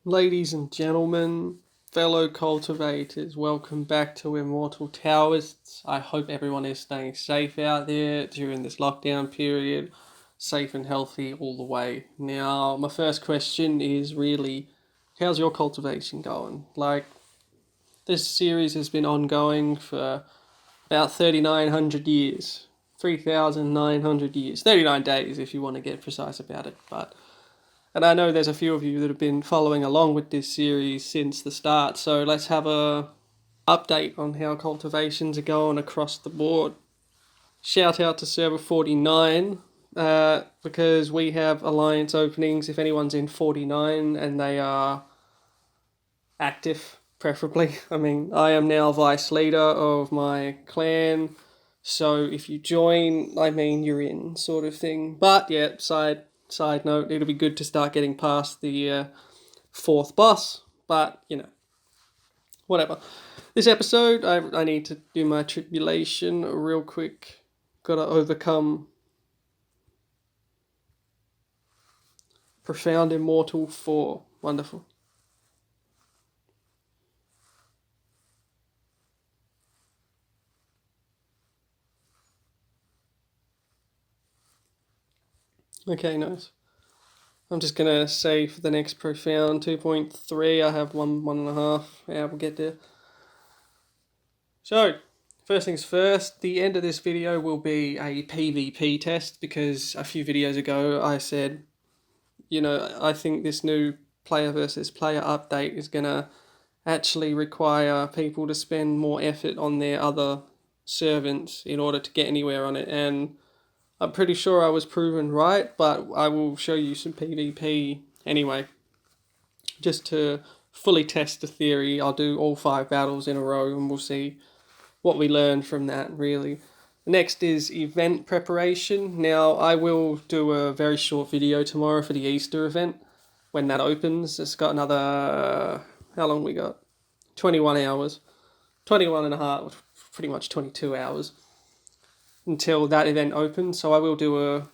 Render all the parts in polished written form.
Ladies and gentlemen, fellow cultivators, welcome back to Immortal Taoists. I hope everyone is staying safe out there during this lockdown period, safe and healthy all the way. Now, my first question is really, how's your cultivation going? This series has been ongoing for about 3,900 years. 3,900 years. 39 days if you want to get precise about it, and I know there's a few of you that have been following along with this series since the start, so let's have a update on how cultivations are going across the board. Shout out to server 49, because we have alliance openings if anyone's in 49 and they are active, preferably. I mean, I am now vice leader of my clan, so if you join, I mean, you're in, sort of thing. But yeah, side note, it'll be good to start getting past the fourth boss, but whatever. This episode, I need to do my tribulation real quick. Gotta overcome Profound Immortal 4. Wonderful. Okay, nice. I'm just going to say for the next Profound 2.3, I have 1.5. Yeah, we'll get there. So, first things first, the end of this video will be a PvP test, because a few videos ago I said, I think this new player versus player update is going to actually require people to spend more effort on their other servants in order to get anywhere on it, and I'm pretty sure I was proven right, but I will show you some PvP anyway. Just to fully test the theory, I'll do all 5 battles in a row and we'll see what we learned from that, really. Next is event preparation. Now, I will do a very short video tomorrow for the Easter event when that opens. It's got another, how long we got? 21 hours. 21 and a half, pretty much 22 hours until that event opens, so I will do a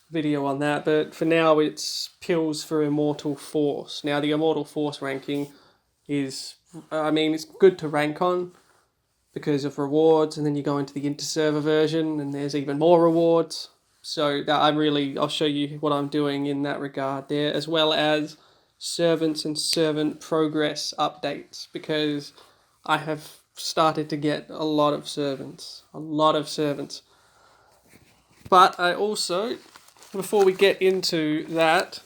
video on that, but for now it's pills for Immortal Force. Now, the Immortal Force ranking is, it's good to rank on because of rewards, and then you go into the inter-server version and there's even more rewards, so that I'll show you what I'm doing in that regard there, as well as servants and servant progress updates, because I have started to get a lot of servants. But I also, before we get into that,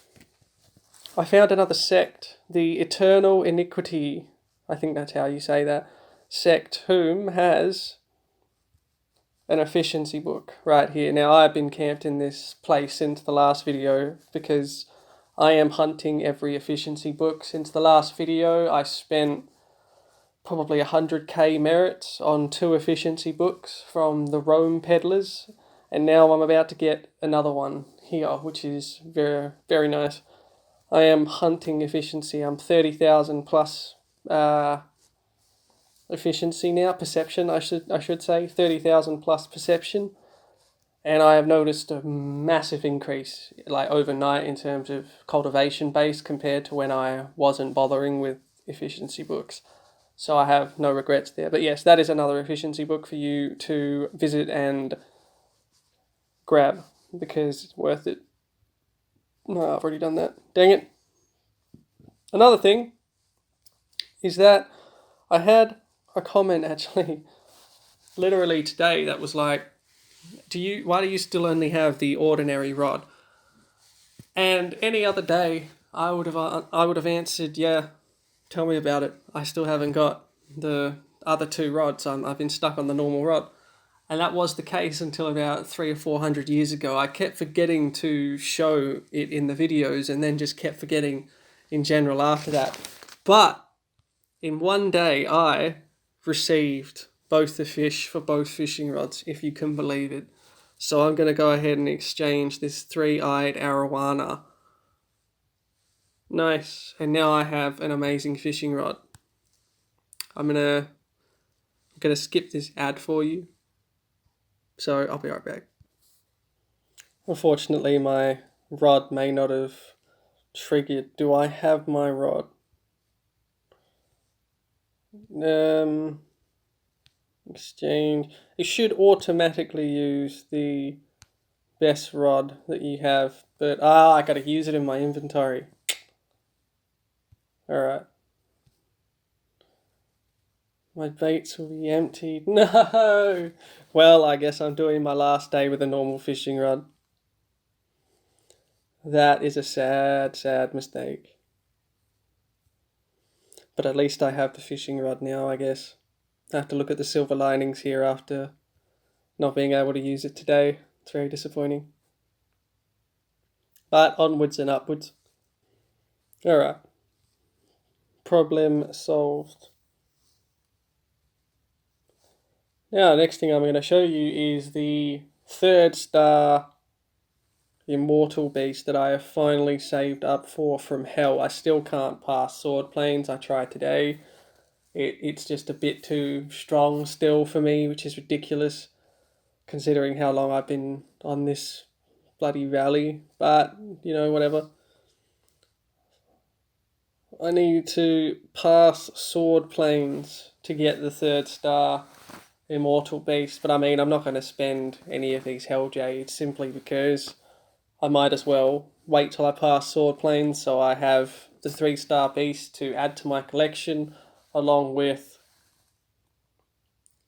I found another sect, the Eternal Iniquity, I think that's how you say that, sect, whom has an efficiency book right here. Now, I've been camped in this place since the last video because I am hunting every efficiency book. Since the last video, I spent probably 100k merits on 2 efficiency books from the Rome peddlers, and now I'm about to get another one here, which is very, very nice. I am hunting efficiency. I'm 30,000 plus efficiency now, perception I should say, 30,000 plus perception, and I have noticed a massive increase overnight in terms of cultivation base compared to when I wasn't bothering with efficiency books. So I have no regrets there. But yes, that is another efficiency book for you to visit and grab, because it's worth it. No, I've already done that. Dang it. Another thing is that I had a comment actually literally today that was like, why do you still only have the ordinary rod? And any other day I would have answered, yeah, tell me about it. I still haven't got the other 2 rods. I've been stuck on the normal rod. And that was the case until about 300 or 400 years ago. I kept forgetting to show it in the videos and then just kept forgetting in general after that. But in one day, I received both the fish for both fishing rods, if you can believe it. So I'm going to go ahead and exchange this 3-eyed arowana. Nice. And now I have an amazing fishing rod. I'm gonna skip this ad for you. So I'll be right back. Unfortunately, my rod may not have triggered. Do I have my rod? Exchange. You should automatically use the best rod that you have, but I gotta use it in my inventory. Alright. My baits will be emptied. No! Well, I guess I'm doing my last day with a normal fishing rod. That is a sad, sad mistake. But at least I have the fishing rod now, I guess. I have to look at the silver linings here after not being able to use it today. It's very disappointing. But onwards and upwards. Alright. Problem solved. Now, the next thing I'm going to show you is the 3rd star Immortal Beast that I have finally saved up for from hell. I still can't pass sword planes. I tried today. It's just a bit too strong still for me, which is ridiculous considering how long I've been on this bloody valley. But, you know, whatever. I need to pass sword planes to get the 3rd star Immortal Beast, but I mean, I'm not going to spend any of these Hell Jades simply because I might as well wait till I pass sword planes so I have the 3-star beast to add to my collection along with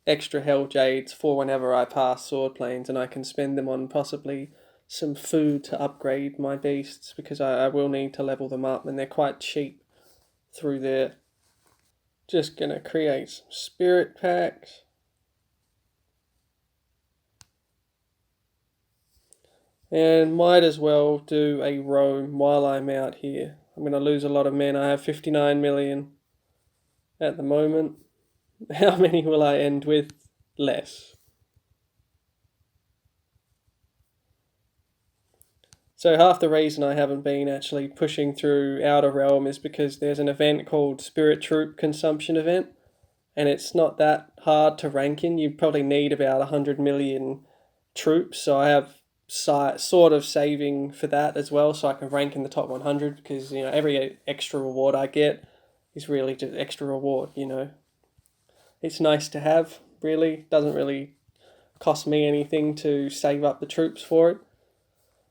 extra Hell Jades for whenever I pass sword planes, and I can spend them on possibly some food to upgrade my beasts because I will need to level them up, and they're quite cheap through there. Just going to create some spirit packs. And might as well do a roam while I'm out here. I'm going to lose a lot of men. I have 59 million at the moment. How many will I end with? Less. So half the reason I haven't been actually pushing through Outer Realm is because there's an event called Spirit Troop Consumption Event. And it's not that hard to rank in. You probably need about 100 million troops. So I have sort of saving for that as well, so I can rank in the top 100 because, you know, every extra reward I get is really just extra reward, you know. It's nice to have, really. Doesn't really cost me anything to save up the troops for it.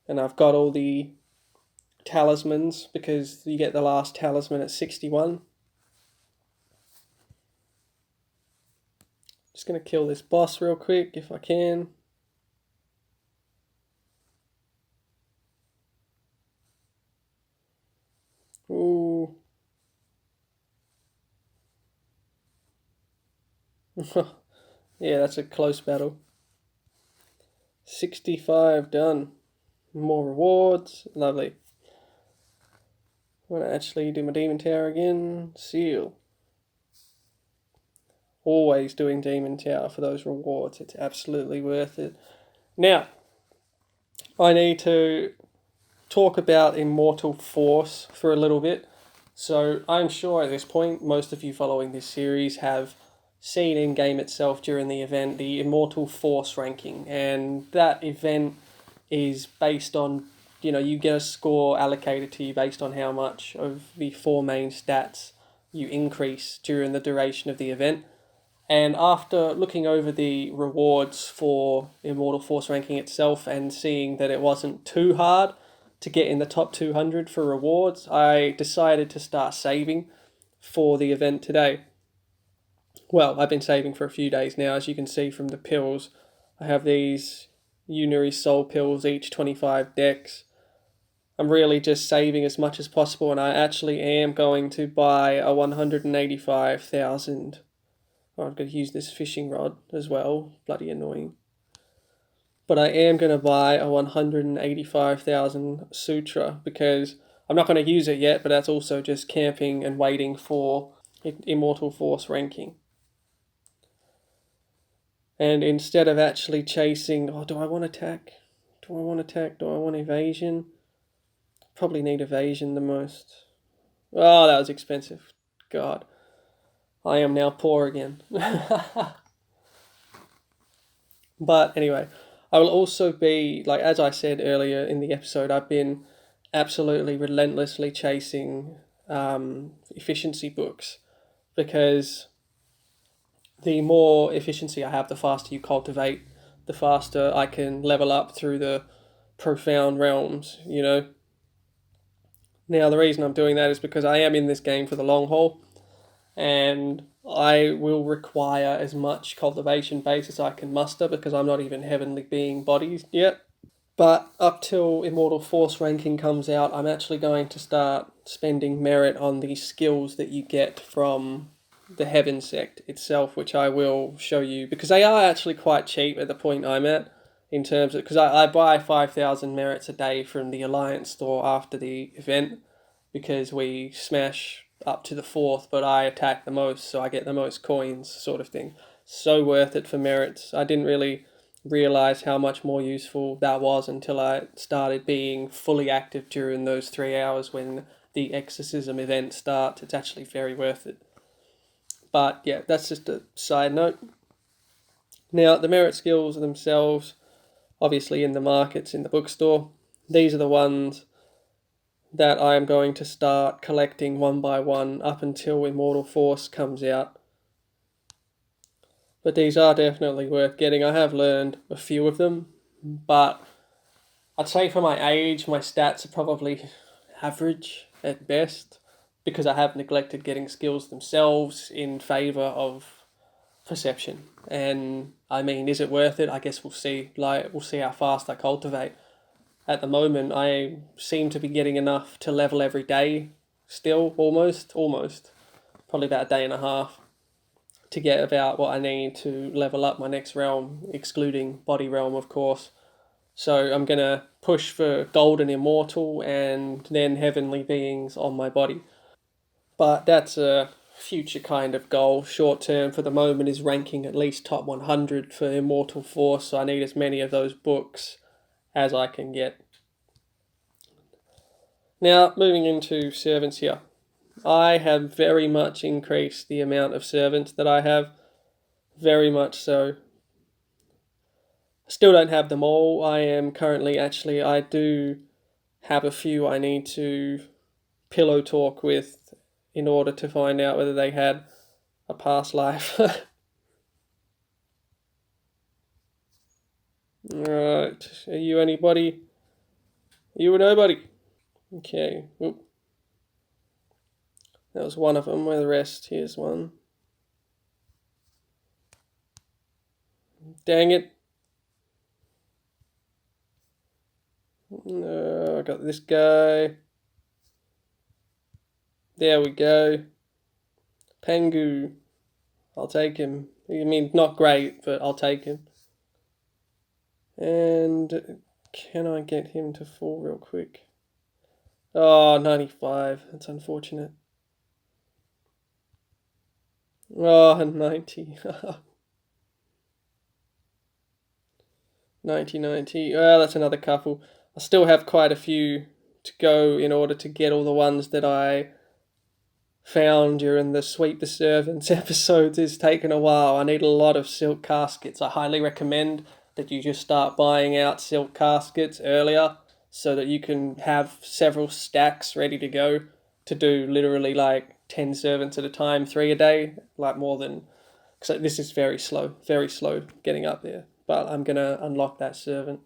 And I've got all the talismans because you get the last talisman at 61. Just going to kill this boss real quick if I can. Ooh. Yeah, that's a close battle. 65 done. More rewards. Lovely. I'm going to actually do my Demon Tower again. Seal. Always doing Demon Tower for those rewards. It's absolutely worth it. Now, I need to talk about Immortal Force for a little bit. So I'm sure at this point most of you following this series have seen in game itself during the event the Immortal Force Ranking, and that event is based on, you know, you get a score allocated to you based on how much of the 4 main stats you increase during the duration of the event. And after looking over the rewards for Immortal Force Ranking itself and seeing that it wasn't too hard to get in the top 200 for rewards, I decided to start saving for the event today. Well, I've been saving for a few days now, as you can see from the pills. I have these Unary Soul pills, each 25 decks. I'm really just saving as much as possible, and I actually am going to buy a 185,000. Oh, I'm going to use this fishing rod as well. Bloody annoying. But I am going to buy a 185,000 Sutra because I'm not going to use it yet, but that's also just camping and waiting for Immortal Force Ranking. And instead of actually chasing, oh, do I want attack? Do I want attack? Do I want evasion? Probably need evasion the most. Oh, that was expensive. God. I am now poor again. But anyway, I will also be, like, as I said earlier in the episode, I've been absolutely relentlessly chasing efficiency books, because the more efficiency I have, the faster you cultivate, the faster I can level up through the profound realms, you know. Now, the reason I'm doing that is because I am in this game for the long haul, and I will require as much cultivation base as I can muster because I'm not even heavenly being bodies yet. But up till Immortal Force Ranking comes out, I'm actually going to start spending merit on the skills that you get from the Heaven Sect itself, which I will show you, because they are actually quite cheap at the point I'm at, in terms of, because I buy 5,000 merits a day from the Alliance store after the event, because we smash up to the 4th, but I attack the most, so I get the most coins, sort of thing. So worth it for merits. I didn't really realize how much more useful that was until I started being fully active during those 3 hours when the exorcism event starts. It's actually very worth it. But yeah, that's just a side note. Now, the merit skills themselves, obviously in the markets, in the bookstore, these are the ones that I am going to start collecting one by one up until Immortal Force comes out. But these are definitely worth getting. I have learned a few of them, but I'd say for my age, my stats are probably average at best, because I have neglected getting skills themselves in favour of perception. And I mean, is it worth it? I guess we'll see. We'll see how fast I cultivate. At the moment, I seem to be getting enough to level every day. Still, almost, probably about a day and a half to get about what I need to level up my next realm, excluding body realm, of course. So I'm going to push for golden immortal and then heavenly beings on my body. But that's a future kind of goal. Short term for the moment is ranking at least top 100 for Immortal Force, so I need as many of those books as I can get. Now, moving into servants here. I have very much increased the amount of servants that I have. Very much so. Still don't have them all. I am currently, actually, I do have a few I need to pillow talk with in order to find out whether they had a past life. Right, are you anybody? You a nobody? Okay, oop. That was one of them. Where the rest? Here's one. Dang it. No, I got this guy. There we go. Pengu. I'll take him. I mean, not great, but I'll take him. And can I get him to fall real quick? Oh, 95. That's unfortunate. Oh, 90. 90. Well, that's another couple. I still have quite a few to go in order to get all the ones that I found during the Sweep the Servants episodes. It's taken a while. I need a lot of silk caskets. I highly recommend that you just start buying out silk caskets earlier so that you can have several stacks ready to go to do literally like 10 servants at a time, 3 a day, like more than... So this is very slow getting up there. But I'm going to unlock that servant.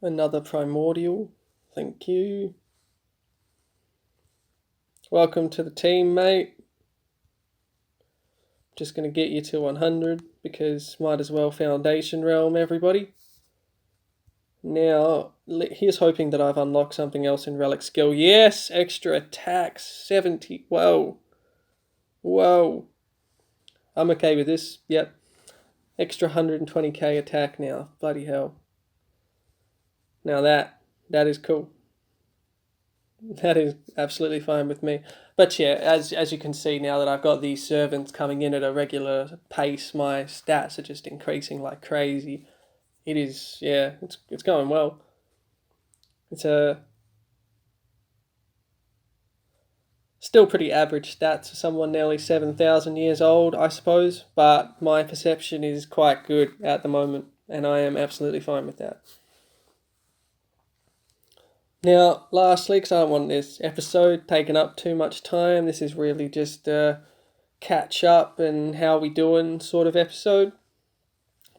Another primordial. Thank you. Welcome to the team, mate. Just going to get you to 100 because might as well Foundation Realm, everybody. Now, here's hoping that I've unlocked something else in Relic Skill. Yes, extra attacks, 70. Whoa. I'm okay with this. Yep. Extra 120k attack now. Bloody hell. Now that is cool. That is absolutely fine with me. But yeah, as you can see now that I've got these servants coming in at a regular pace, my stats are just increasing like crazy. It is, yeah, it's going well. It's a still pretty average stats for someone nearly 7,000 years old, I suppose, but my perception is quite good at the moment, and I am absolutely fine with that. Now, lastly, because I don't want this episode taking up too much time, this is really just a catch up and how we doing sort of episode.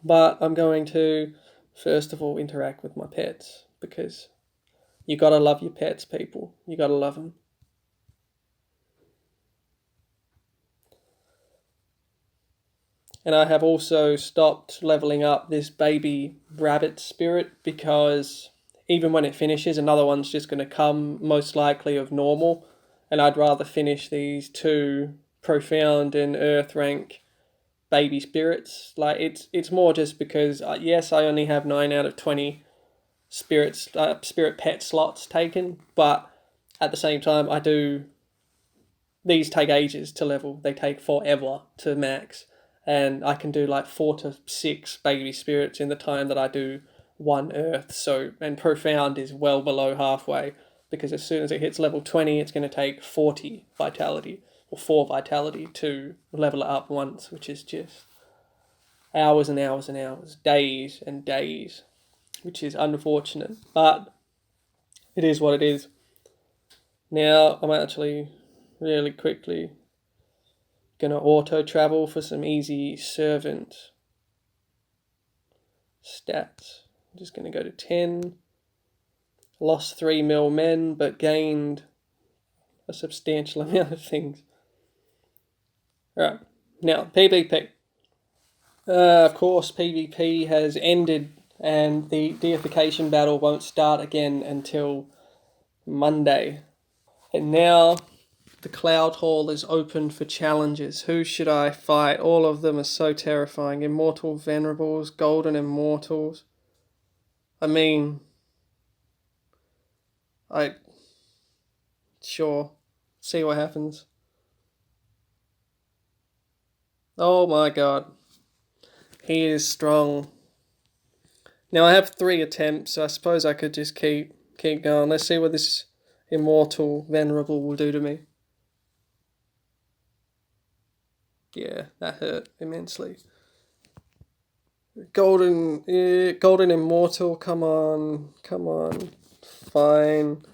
But I'm going to, first of all, interact with my pets because you gotta love your pets, people. You gotta love them. And I have also stopped leveling up this baby rabbit spirit because even when it finishes, another one's just going to come, most likely of normal. And I'd rather finish these two profound and earth rank baby spirits. Like it's more just because yes, I only have 9 out of 20 spirit pet slots taken, but at the same time, I do. These take ages to level. They take forever to max, and I can do like 4 to 6 baby spirits in the time that I do one earth. So, and profound is well below halfway because as soon as it hits level 20, it's going to take 40 vitality or 4 vitality to level it up once, which is just hours and hours and hours, days and days, which is unfortunate, but it is what it is. Now, I'm actually really quickly gonna auto travel for some easy servant stats. I'm just gonna go to 10. Lost 3 mil men, but gained a substantial amount of things. Alright, now PvP. Of course, PvP has ended, and the deification battle won't start again until Monday. And now the Cloud Hall is open for challenges. Who should I fight? All of them are so terrifying. Immortal Venerables, Golden Immortals. I mean, sure, see what happens. Oh my god, he is strong. Now I have 3 attempts, so I suppose I could just keep going. Let's see what this Immortal Venerable will do to me. Yeah, that hurt immensely. Golden Immortal, come on, fine.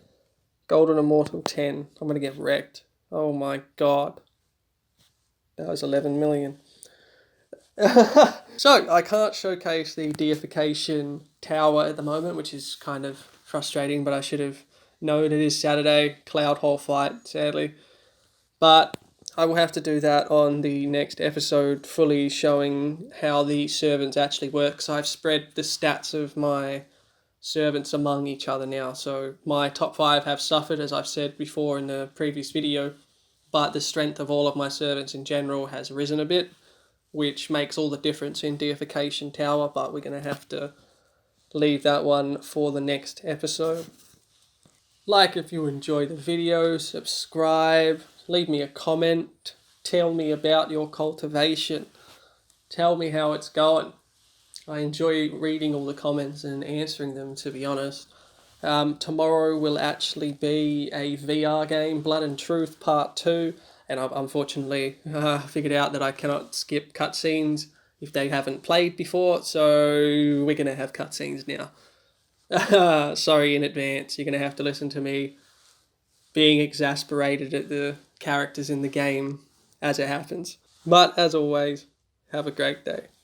Golden Immortal 10. I'm gonna get wrecked. Oh my god. That was 11 million. So, I can't showcase the Deification Tower at the moment, which is kind of frustrating, but I should have known it is Saturday, Cloud Hall fight, sadly. But I will have to do that on the next episode, fully showing how the servants actually work. So I've spread the stats of my servants among each other now. So my top 5 have suffered, as I've said before in the previous video, but the strength of all of my servants in general has risen a bit, which makes all the difference in Deification Tower, but we're going to have to leave that one for the next episode. Like if you enjoy the video, subscribe, leave me a comment, tell me about your cultivation, tell me how it's going. I enjoy reading all the comments and answering them, to be honest. Tomorrow will actually be a VR game, Blood and Truth Part 2, and I've unfortunately figured out that I cannot skip cutscenes if they haven't played before, so we're going to have cutscenes now. Sorry in advance, you're going to have to listen to me being exasperated at the characters in the game as it happens. But as always, have a great day.